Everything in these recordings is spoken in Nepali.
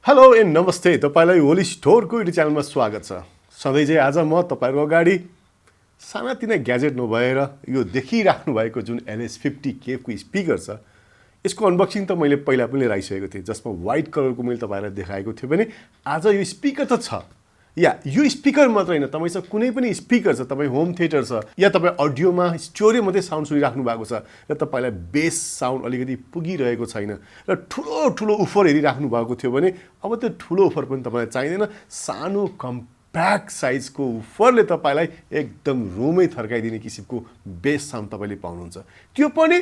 हेलो एन्ड नमस्ते तपाईलाई ओलिज स्टोरको युट्युब च्यानलमा स्वागत छ। सधैँ चाहिँ आज म तपाईहरुको अगाडि सानातिना ग्याजेट नभएर यो देखिराख्नु भएको जुन LS50 KF को स्पिकर छ यसको अनबक्सिङ त मैले पहिला पनि लिएर आइसकेको थिएँ, जसमा व्हाइट कलरको मैले तपाईहरुलाई देखाएको थिएँ भने आज यो स्पिकर त छ। या यो स्पिकर मात्र हैन, तपाईसँग कुनै पनि स्पिकर छ, तपाई होम थिएटर छ या तपाई अडियोमा स्टोरी मात्रै साउन्ड सुनिराख्नु भएको छ र तपाईलाई बेस साउन्ड अलिकति पुगिरहेको छैन र ठुलो उफर हेरिराख्नु भएको थियो भने अब त्यो ठुलो उफर पनि तपाईलाई चाहिदैन। सानो कम्प्याक्ट साइजको उफरले तपाईलाई एकदम रुमै थर्काइदिने किसिमको बेस साउन्ड तपाईले पाउनुहुन्छ, त्यो पनि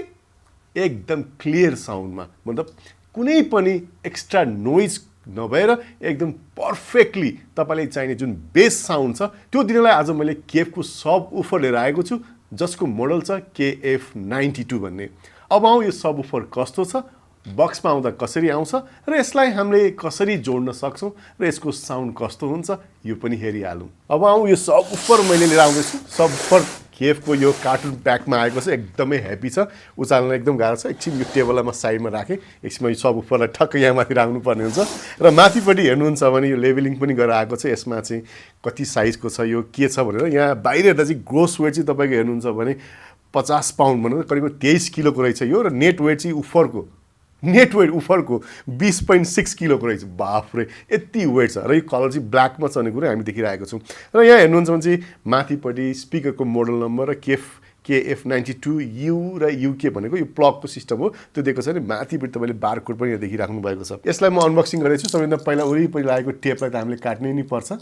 एकदम क्लियर साउन्डमा, मतलब कुनै पनि एक्स्ट्रा नोइज नभएर एकदम पर्फेक्टली तपाईलाई चाहिने जुन बेस साउन्ड छ त्यो दिनलाई आज मैले केएफ को सब उफर लिएर आएको छु, जसको मोडल छ KF92 भन्ने। अब आउँ यो सब उफर कस्तो छ, बक्समा आउँदा कसरी आउँछ र यसलाई हामीले कसरी जोड्न सक्छौं र यसको साउन्ड कस्तो हुन्छ यो पनि हेरिहालौं। अब आउँ यो सब उफर मैले लिएर आउँदैछु। सब उफर केएफ को यो कार्टुन प्याकमा आएको छ, एकदमै हेभी छ, उचाल्न एकदम गाह्रो छ। एकछिन यो टेबललाई म साइडमा राखेँ, एकछिन यो सब उफरलाई ठक्क यहाँ माथि राख्नु पर्ने हुन्छ र माथिपट्टि हेर्नुहुन्छ भने यो लेभलिङ पनि गरेर आएको छ। यसमा चाहिँ कति साइजको छ, यो के छ भनेर यहाँ बाहिर हेर्दा चाहिँ ग्रोस वेट चाहिँ तपाईको हेर्नुहुन्छ भने 50 पाउन्ड भनेर करिब 23 किलोको रहेछ यो, र नेट वेट चाहिँ उफरको 20.6 किलोको रहेछ। बाफरे, यति वेट छ र यो कलर चाहिँ ब्ल्याकमा छ भन्ने कुरा हामी देखिरहेको छौँ। र यहाँ हेर्नुहुन्छ भने चाहिँ माथिपट्टि स्पिकरको मोडल नम्बर र KF92U र UK भनेको यो प्लगको सिस्टम हो त्यो दिएको छ नि। माथिपट्टि तपाईँले बारकोड पनि यहाँ देखिराख्नु भएको छ। यसलाई म अनबक्सिङ गरेछु। सबैभन्दा पहिला वरिपरि लागेको टेपलाई त हामीले काट्नै नै पर्छ।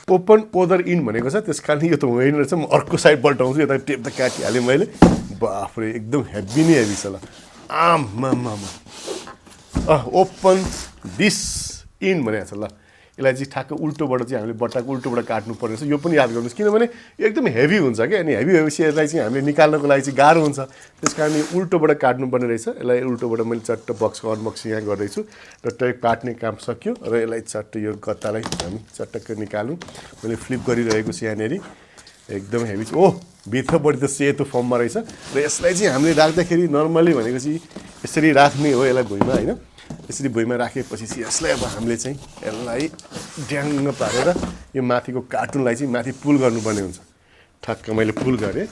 ओपन ओदर इन भनेको छ, त्यस कारण यो त होइन रहेछ। म अर्को साइड पल्टाउँछु, यता टेप त काटिहालेँ मैले। बाफरे, एकदम हेभी नै हेभी छ। ल ओपन दिस इन भनेको छ। ल यसलाई चाहिँ ठ्याक्क उल्टोबाट चाहिँ हामीले बट्टाको उल्टोबाट काट्नु पर्ने छ। यो पनि याद गर्नुहोस्, किनभने एकदम हेभी हुन्छ क्या, अनि हेभी भएपछि यसलाई चाहिँ हामीले निकाल्नको लागि चाहिँ गाह्रो हुन्छ, त्यस कारण यो उल्टोबाट काट्नुपर्ने रहेछ। यसलाई उल्टोबाट मैले चट्ट बक्सको अनबक्सिङ यहाँ गर्दैछु र टै काट्ने काम सक्यो र यसलाई चट्ट यो गत्तालाई हामी चट्टक्क निकालौँ। मैले फ्लिप गरिरहेको छु यहाँनिर, एकदम हेभी छ। ओह, भित्रपट्टि त सेतो फर्ममा रहेछ र यसलाई चाहिँ हामीले राख्दाखेरि नर्मली भनेको चाहिँ यसरी राख्ने हो यसलाई भुइँमा, होइन? यसरी भुइँमा राखेपछि यसलाई अब हामीले चाहिँ यसलाई ड्याङ्ग पारेर यो माथिको कार्टुनलाई चाहिँ माथि पुल गर्नुपर्ने हुन्छ। ठक्क मैले पुल गरेँ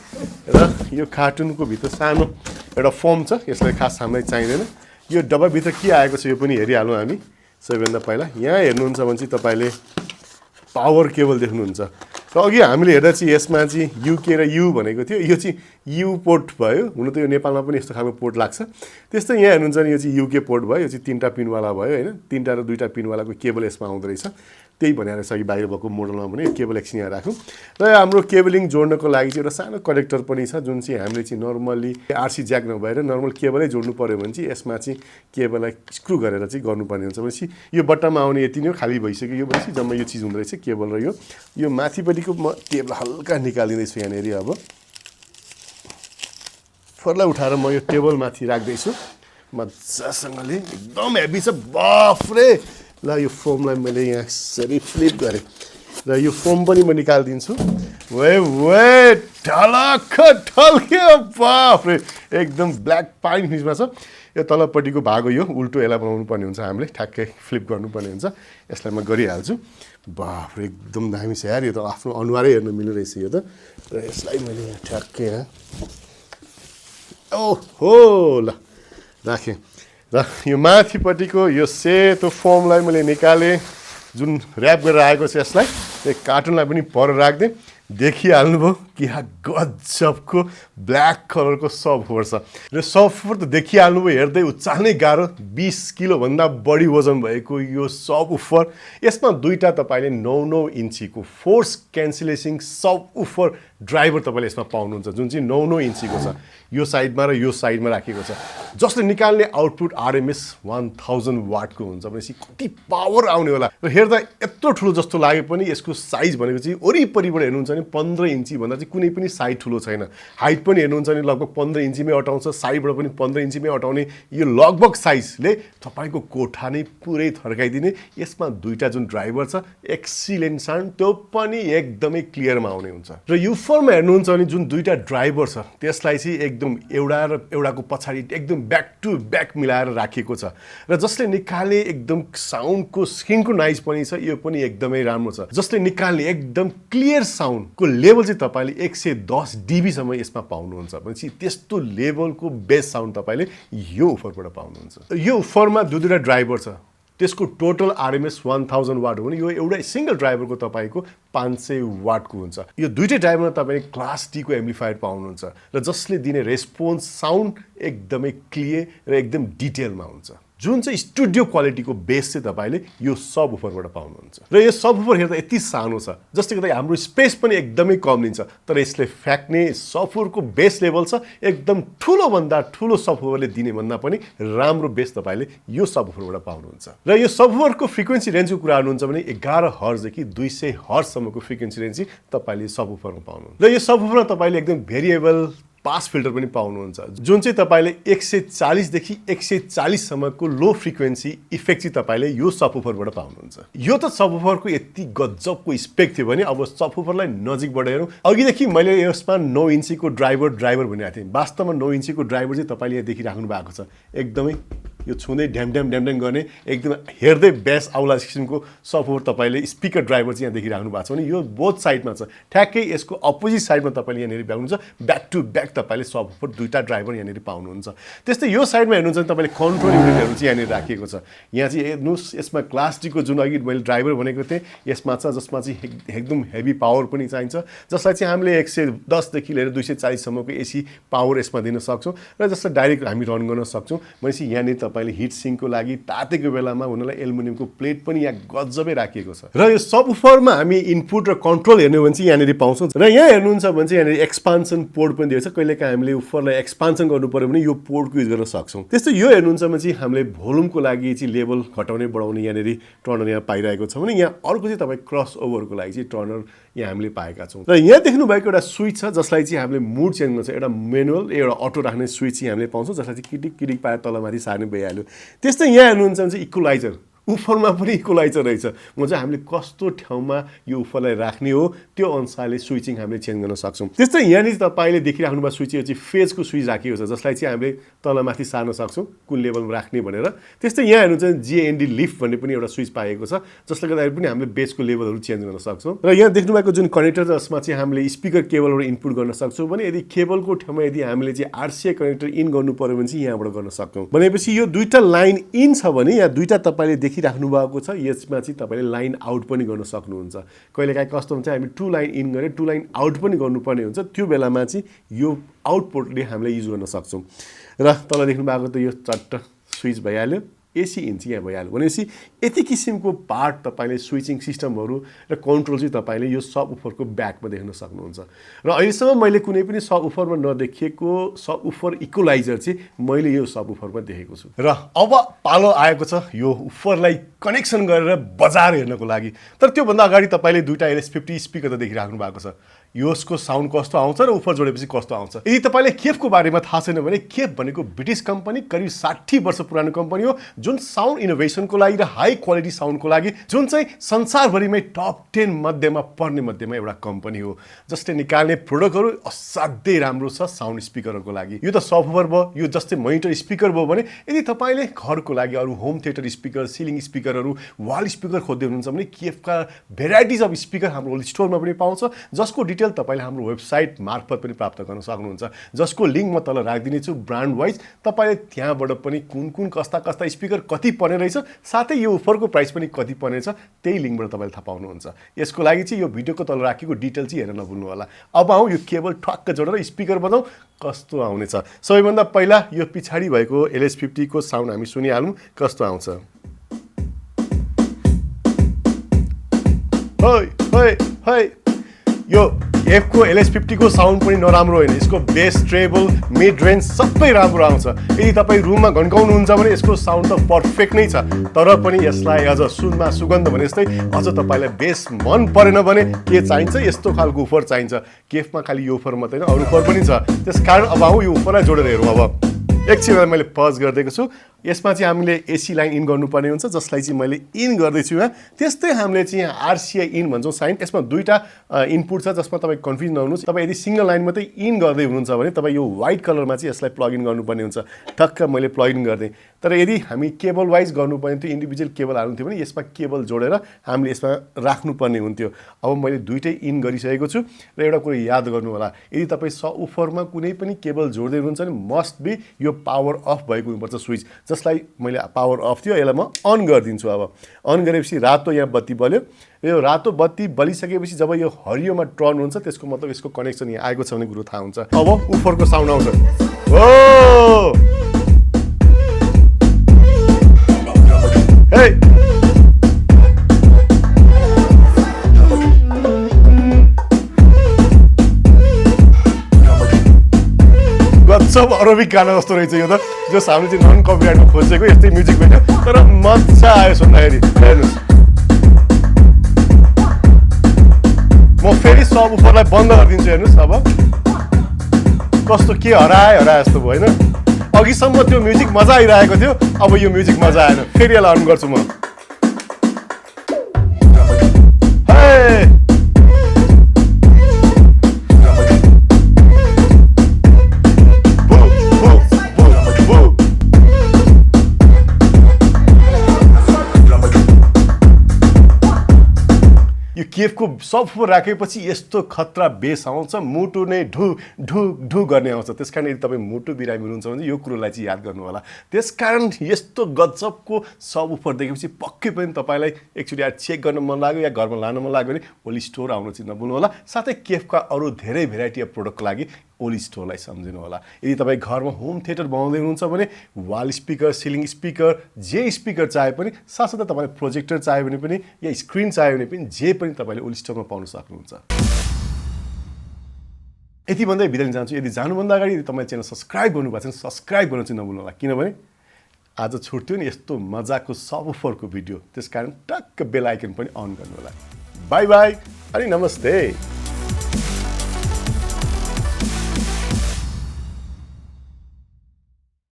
र यो कार्टुनको भित्र सानो एउटा फर्म छ, यसलाई खास हामीलाई चाहिँदैन। यो डब्बाभित्र के आएको छ यो पनि हेरिहालौँ हामी। सबैभन्दा पहिला यहाँ हेर्नुहुन्छ भने चाहिँ तपाईँले पावर केबल देख्नुहुन्छ र अघि हामीले हेर्दा चाहिँ यसमा चाहिँ UK र U भनेको थियो, यो चाहिँ U पोर्ट भयो। हुन त यो नेपालमा पनि यस्तो खालको पोर्ट लाग्छ। त्यस्तै यहाँ हेर्नुहुन्छ नि यो चाहिँ UK पोर्ट भयो, यो चाहिँ 3टा पिनवाला भयो, होइन? 3टा र 2टा पिनवालाको केबल यसमा आउँदो रहेछ। त्यही भनेर चाहिँ बाहिर भएको मोडलमा पनि केबल एकछिन यहाँ राखौँ। र हाम्रो केबलिङ जोड्नको लागि चाहिँ एउटा सानो कनेक्टर पनि छ, जुन चाहिँ हामीले चाहिँ नर्मली RC ज्याक नभएर नर्मल केबलै जोड्नु पर्यो भने चाहिँ यसमा चाहिँ केबललाई स्क्रु गरेर चाहिँ गर्नुपर्ने हुन्छ। भनेपछि यो बट्टामा आउने यति नै हो, खाली भइसक्यो यो। भनेपछि जम्मा यो चिज हुँदो रहेछ केबल र यो माथिपट्टिको म टेबल हल्का निकालिदिँदैछु यहाँनिर। अब फरलाई उठाएर म यो टेबल माथि राख्दैछु मजासँगले, एकदम हेभी छ। बाफरे, ल यो फोमलाई मैले यहाँ यसरी फ्लिप गरेँ र यो फोम पनि म निकालिदिन्छु। ढल्क्यो, बाफरे, एकदम ब्ल्याक पाइन फिनिसमा छ। यो तलपट्टिको भाग हो, यो उल्टो यसलाई बनाउनु पर्ने हुन्छ, हामीले ठ्याक्कै फ्लिप गर्नुपर्ने हुन्छ। यसलाई म गरिहाल्छु। बाफरे, एकदम दामी छ यार, यो त आफ्नो अनुहारै हेर्न मिल्ने रहेछ यो त। र यसलाई मैले यहाँ ठ्याक्कै यहाँ ओहो ल राखेँ र यो माथिपट्टिको यो सेतो फोमलाई मैले निकालेँ, जुन ऱ्याप गरेर आएको छ। यसलाई एक कार्टुनलाई पनि पर राख्दै देखिहाल्नुभयो कि गजबको ब्ल्याक कलरको सबवुफर छ र सबवुफर त देखिहाल्नुभयो, हेर्दै उचाल्नै गाह्रो। 20 किलोभन्दा बढी वजन भएको यो सबवुफर, यसमा दुईटा तपाईँले 9 इन्चीको फोर्स क्यान्सलेसिङ सबवुफर ड्राइभर तपाईँले यसमा पाउनुहुन्छ, जुन चाहिँ 9 इन्चीको छ। यो साइडमा र यो साइडमा राखेको छ, जसले निकाल्ने आउटपुट RMS 1000 वाटको हुन्छ। भनेपछि कति पावर आउने होला र हेर्दा यत्रो ठुलो जस्तो लागे पनि यसको साइज भनेको चाहिँ वरिपरिबाट हेर्नुहुन्छ नि 15 इन्ची भन्दा चाहिँ कुनै पनि साइड ठुलो छैन। हाइट पनि हेर्नुहुन्छ नि लगभग 15 इन्चीमै अटाउँछ, साइडबाट पनि 15 इन्चीमै अटाउने यो लगभग साइजले तपाईँको कोठा नै पुरै थर्काइदिने। यसमा दुईटा जुन ड्राइभर छ एक्सिलेन्ट साउन्ड, त्यो पनि एकदमै क्लियरमा आउने हुन्छ। र यो फरमा हेर्नुहुन्छ भने जुन दुईटा ड्राइभर छ त्यसलाई चाहिँ एकदम एउटा र एउटाको पछाडि एकदम ब्याक टु ब्याक मिलाएर राखिएको छ र जसले निकाल्ने एकदम साउन्डको सिन्क्रोनाइज पनि छ, यो पनि एकदमै राम्रो छ। जसले निकाल्ने एकदम क्लियर साउन्डको लेभल चाहिँ तपाईँले 110 dB सम्म यसमा पाउनुहुन्छ भनेपछि त्यस्तो लेभलको बेस साउन्ड तपाईँले यो उफरबाट पाउनुहुन्छ। यो उफरमा दुईवटा ड्राइभर छ, त्यसको टोटल RMS 1000 वाट हो भने यो एउटा सिंगल ड्राइभरको तपाईँको 500 वाटको हुन्छ। यो दुईटै ड्राइभरमा तपाईँले क्लास D को एम्प्लिफायर पाउनुहुन्छ र जसले दिने रेस्पोन्स साउन्ड एकदमै क्लियर र एकदम डिटेलमा हुन्छ। जुन चाहिँ स्टुडियो क्वालिटीको बेस चाहिँ तपाईँले यो सब उफरबाट पाउनुहुन्छ। र यो सब उफर हेर्दा यति सानो छ जसले गर्दा हाम्रो स्पेस पनि एकदमै कम लिन्छ, तर यसले फ्याक्ने सबवुफरको बेस लेभल छ एकदम ठुलो भन्दा ठुलो सबवुफरले दिने भन्दा पनि राम्रो बेस तपाईँले यो सबवुफरबाट पाउनुहुन्छ। र यो सबवुफरको फ्रिक्वेन्सी रेन्जको कुरा गर्नुहुन्छ भने 11 हर्जदेखि 200 हर्जसम्मको फ्रिक्वेन्सी रेन्ज तपाईँले सबवुफरमा पाउनुहुन्छ। र यो सबवुफरमा तपाईँले एकदम भेरिएबल पास फिल्टर पनि पाउनुहुन्छ जुन चाहिँ तपाईँले 140 देखि 140 सम्मको लो फ्रिक्वेन्सी इफेक्ट चाहिँ तपाईँले यो सबवुफरबाट पाउनुहुन्छ। यो त सबवुफरको यति गजबको स्पेक थियो भने अब सबवुफरलाई नजिकबाट हेरौँ। अघिदेखि मैले यसमा 9 इन्चीको ड्राइभर भनेको थिएँ, वास्तवमा 9 इन्चीको ड्राइभर चाहिँ तपाईँले यहाँ देखिराख्नु भएको छ। एकदमै यो छुँदै ढ्याम गर्ने एकदम हेर्दै बेस आउला किसिमको सबवुफर तपाईँले स्पिकर ड्राइभर चाहिँ यहाँ देखिराख्नु भएको छ भने यो बोथ साइडमा छ। ठ्याक्कै यसको अपोजिट साइडमा तपाईँले यहाँनिर पाउनुहुन्छ ब्याक टु ब्याक तपाईँले सबवुफर दुईटा ड्राइभर यहाँनिर पाउनुहुन्छ। त्यस्तै यो साइडमा हेर्नुहुन्छ भने तपाईँले कन्ट्रोल युनिटहरू चाहिँ यहाँनिर राखिएको छ। यहाँ चाहिँ हेर्नुहोस्, यसमा क्लास D को जुन अघि मैले ड्राइभर भनेको थिएँ यसमा छ, जसमा चाहिँ एकदम हेभी पावर पनि चाहिन्छ, जसलाई चाहिँ हामीले 110 देखि लिएर 240 सम्मको AC पावर यसमा दिन सक्छौँ र जसलाई डाइरेक्ट हामी रन गर्न सक्छौँ। भनेपछि यहाँनिर तपाईँले हिट सिङ्कको लागि तातेको बेलामा हुनलाई एल्युमिनियमको प्लेट पनि यहाँ गजबै राखिएको छ। र यो सबवुफरमा हामी इनपुट र कन्ट्रोल हेर्ने हो भने चाहिँ यहाँनिर पाउँछौँ। र यहाँ हेर्नुहुन्छ भने चाहिँ यहाँनिर एक्सपान्सन पोर्ट पनि दिएको छ। कहिलेकाहीँ हामीले उफरलाई एक्सपान्सन गर्नु पर्यो भने यो पोर्टको युज गर्न सक्छौँ। त्यस्तै यो हेर्नुहुन्छ भने चाहिँ हामीले भोल्युमको लागि चाहिँ लेभल घटाउने बढाउने यहाँनिर टर्नर यहाँ पाइरहेको छ भने यहाँ अर्को चाहिँ तपाईँ क्रस ओभरको लागि चाहिँ टर्नर यहाँ हामीले पाएका छौँ। र यहाँ देख्नु भएको एउटा स्विच छ जसलाई चाहिँ हामीले मुड चेन्ज गर्छ। एउटा म्यानुअल एउटा अटो राख्ने स्विच चाहिँ हामीले पाउँछौँ, जसलाई चाहिँ किटिक किटिक पाएर तलमाथि सार्ने भइहाल्यो। त्यस्तै यहाँ हेर्नुहुन्छ भने चाहिँ इक्वलाइजर, उफरमा पनि इक्वलाइजर रहेछ। म चाहिँ हामीले कस्तो ठाउँमा यो उफरलाई राख्ने हो त्यो अनुसारले स्विचिङ हामीले चेन्ज गर्न सक्छौँ। त्यस्तै यहाँनिर तपाईँले देखिराख्नु भएको स्विच चाहिँ फेजको स्विच राखिएको छ, जसलाई चाहिँ हामीले तलमाथि सार्न सक्छौँ कुन लेभलमा राख्ने भनेर। त्यस्तै यहाँ हेर्नुहुन्छ JND लिफ्ट भन्ने पनि एउटा स्विच पाएको छ, जसले गर्दाखेरि पनि हामीले बेसको लेभलहरू चेन्ज गर्न सक्छौँ। र यहाँ देख्नुभएको जुन कनेक्टर जसमा चाहिँ हामीले स्पिकर केबलहरू इनपुट गर्न सक्छौँ भने यदि केबलको ठाउँमा यदि हामीले चाहिँ RCA कनेक्टर इन गर्नु पर्यो भने चाहिँ यहाँबाट गर्न सक्छौँ। भनेपछि यो दुईटा लाइन इन छ भने यहाँ दुईटा तपाईँले राख्नु भएको छ, यसमा चाहिँ तपाईँले लाइन आउट पनि गर्न सक्नुहुन्छ। कहिलेकाहीँ कस्तो हुन्छ हामी 2 लाइन इन गरेर 2 लाइन आउट पनि गर्नुपर्ने हुन्छ, त्यो बेलामा चाहिँ यो आउटपुटले हामीले युज गर्न सक्छौँ। र तल देख्नु भएको त यो चट्ट स्विच भइहाल्यो, AC इन चाहिँ यहाँ भइहाल्यो। भनेपछि यति किसिमको पार्ट तपाईँले स्विचिङ सिस्टमहरू र कन्ट्रोल चाहिँ तपाईँले यो सबवुफरको ब्याकमा देख्न सक्नुहुन्छ। र अहिलेसम्म मैले कुनै पनि सबवुफरमा नदेखिएको सबवुफर इक्वलाइजर चाहिँ मैले यो सबवुफरमा देखेको छु। र अब पालो आएको छ यो उफरलाई कनेक्सन गरेर बजार हेर्नको लागि। तर त्योभन्दा अगाडि तपाईँले दुईटा LS50 स्पिकर त देखिराख्नु भएको छ। यसको साउन्ड कस्तो आउँछ र उफर जोडेपछि कस्तो आउँछ। यदि तपाईँले KEF को बारेमा थाहा छैन भने KEF भनेको ब्रिटिस कम्पनी, करिब 60 वर्ष पुरानो कम्पनी हो, जुन साउन्ड इनोभेसनको लागि र हाई क्वालिटी साउन्डको लागि जुन चाहिँ संसारभरिमै टप 10 मध्येमा पर्ने एउटा कम्पनी हो, जसले निकाल्ने प्रोडक्टहरू असाध्यै राम्रो छ साउन्ड स्पिकरहरूको लागि। यो त सबवुफर भयो, यो जस्तै मोनिटर स्पिकर भयो भने यदि तपाईँले घरको लागि अरू होम थिएटर स्पिकर, सिलिङ स्पिकरहरू, वाल स्पिकर खोज्दै हुनुहुन्छ भने KEF का भेराइटिज अफ स्पिकर हाम्रो ओलिज स्टोरमा पनि पाउँछ, जसको डिटेल तपाईँले हाम्रो वेबसाइट मार्फत पनि प्राप्त गर्न सक्नुहुन्छ, जसको लिङ्क म तल राखिदिनेछु ब्रान्ड वाइज। तपाईँले त्यहाँबाट पनि कुन कस्ता स्पिकर कति पर्ने रहेछ, साथै यो उफरको प्राइस पनि कति पर्ने छ त्यही लिङ्कबाट तपाईँले थाहा पाउनुहुन्छ। यसको लागि चाहिँ यो भिडियोको तल राखेको डिटेल चाहिँ हेर्न नभुल्नु होला। अब आउँ यो केबल ठक्क जोडेर स्पिकर बजाउँ कस्तो आउनेछ। सबैभन्दा पहिला यो पछाडि भएको LS50 को साउन्ड हामी सुनिहालौँ कस्तो आउँछ। है यो KF को LS50 को साउन्ड पनि नराम्रो होइन यसको बेस ट्रेबल मिड रेन्ज सबै राम्रो आउँछ यदि तपाईँ रुममा घन्काउनुहुन्छ भने यसको साउन्ड त पर्फेक्ट नै छ तर पनि यसलाई अझ सुनमा सुगन्ध भने जस्तै अझ तपाईँलाई बेस मन परेन भने के चाहिन्छ यस्तो खालको उफर चाहिन्छ केफमा खालि यो उफर मात्रै होइन अरू उफर पनि छ त्यसकारण अब आऊ यो उफरलाई जोडेर हेरौँ अब एकछिन मैले पज गरिदिएको छु यसमा चाहिँ हामीले एसी लाइन इन गर्नुपर्ने हुन्छ जसलाई चाहिँ मैले इन गर्दैछु यहाँ त्यस्तै हामीले चाहिँ यहाँ आरसिआई इन भन्छौँ साइन यसमा दुईवटा इनपुट छ जसमा तपाईँ कन्फ्युज नहुनुहोस् तपाईँ यदि सिङ्गल लाइन मात्रै इन गर्दै हुनुहुन्छ भने तपाईँ यो व्हाइट कलरमा चाहिँ यसलाई प्लग इन गर्नुपर्ने हुन्छ ठक्क मैले प्लग इन गरिदिएँ तर यदि हामी केबल वाइज गर्नुपर्ने थियो इन्डिभिजुअल केबल हाल्नु थियो भने यसमा केबल जोडेर हामीले यसमा राख्नुपर्ने हुन्थ्यो अब मैले दुइटै इन गरिसकेको छु र एउटा कुरो याद गर्नु होला यदि तपाईँ सबवुफरमा कुनै पनि केबल जोड्दै हुनुहुन्छ भने मस्ट बी यो पावर अफ भएको हुनुपर्छ स्विच जसलाई मैले पावर अफ थियो यसलाई म अन गरिदिन्छु अब अन गरेपछि रातो यहाँ बत्ती बल्यो यो रातो बत्ती बलिसकेपछि जब यो हरियोमा टर्न हुन्छ त्यसको मतलब यसको कनेक्सन यहाँ आएको छ भने कुरो थाहा हुन्छ अब उफरको साउन्ड आउँछ ओ हे सब अरबिक गाना जस्तो रहेछ यो त जो हामीले चाहिँ नन कपिराइटमा खोजेको यस्तै म्युजिक भेट्यो तर मजा आयो सुन्दाखेरि हेर्नुहोस् म फेरि सब उपरलाई बन्द गरिदिन्छु हेर्नुहोस् अब कस्तो के हराए जस्तो भयो होइन अघिसम्म त्यो म्युजिक मजा आइरहेको थियो अब यो म्युजिक मजा आएन फेरि यसलाई अन गर्छु म केफको सबवुफर राखेपछि यस्तो खतरा बेस आउँछ मुटु नै ढु ढु ढु गर्ने आउँछ त्यसकारण यदि तपाईँ मुटु बिरामी हुनुहुन्छ भने यो कुरोलाई चाहिँ याद गर्नु होला त्यसकारण यस्तो गजबको सबवुफर देखेपछि पक्कै पनि तपाईँलाई एकचोटि यार चेक गर्न मन लाग्यो या घरमा लान मन लाग्यो भने ओली स्टोर आउनु चाहिँ नभुल्नु होला साथै केफका अरू धेरै भेराइटी अफ प्रोडक्टको लागि ओली स्टोरलाई सम्झिनु होला यदि तपाईँ घरमा होम थिएटर बनाउँदै हुनुहुन्छ भने वाल स्पिकर सिलिङ स्पिकर जे स्पिकर चाहे पनि साथसाथै तपाईँले प्रोजेक्टर चाह्यो भने पनि या स्क्रिन चाह्यो भने पनि जे पनि तपाईँले ओली स्टोरमा पाउन सक्नुहुन्छ यति भन्दै बिदा लिन चाहन्छु यदि जानुभन्दा अगाडि यदि तपाईँ च्यानल सब्सक्राइब गर्नुभएको छ भने सब्सक्राइब गर्न चाहिँ नभुल्नु होला किनभने आज छुट्यो नि यस्तो मजाको सबवुफरको भिडियो त्यसकारण टक्क बेल आइकन पनि अन गर्नु होला बाई बाई अनि नमस्ते